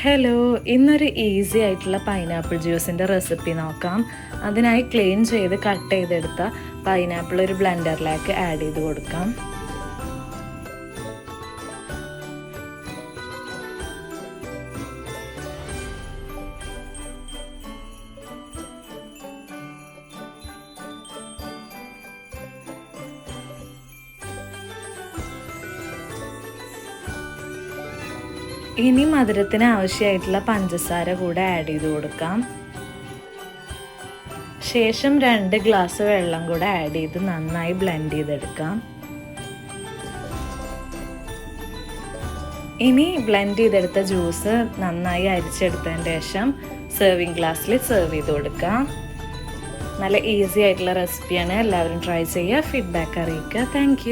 Hello, ഇന്നൊരു easy ആയിട്ടുള്ള pineapple ജ്യൂസിൻ്റെ recipe നോക്കാം. അതിനായി ക്ലീൻ ചെയ്ത് കട്ട് ചെയ്തെടുത്ത പൈനാപ്പിൾ ഒരു ബ്ലെൻഡറിലേക്ക് ആഡ് ചെയ്ത് കൊടുക്കാം. ഇനി മധുരത്തിന് ആവശ്യമായിട്ടുള്ള പഞ്ചസാര കൂടെ ആഡ് ചെയ്ത് കൊടുക്കാം. ശേഷം 2 ഗ്ലാസ് വെള്ളം കൂടെ ആഡ് ചെയ്ത് നന്നായി ബ്ലെൻഡ് ചെയ്തെടുക്കാം. ഇനി ബ്ലെൻഡ് ചെയ്തെടുത്ത ജ്യൂസ് നന്നായി അരിച്ചെടുത്തതിന് ശേഷം സെർവിങ് ഗ്ലാസ്സിൽ സെർവ് ചെയ്ത് കൊടുക്കാം. നല്ല ഈസി ആയിട്ടുള്ള റെസിപ്പിയാണ്. എല്ലാവരും ട്രൈ ചെയ്യുക, ഫീഡ്ബാക്ക് അറിയിക്കുക. താങ്ക്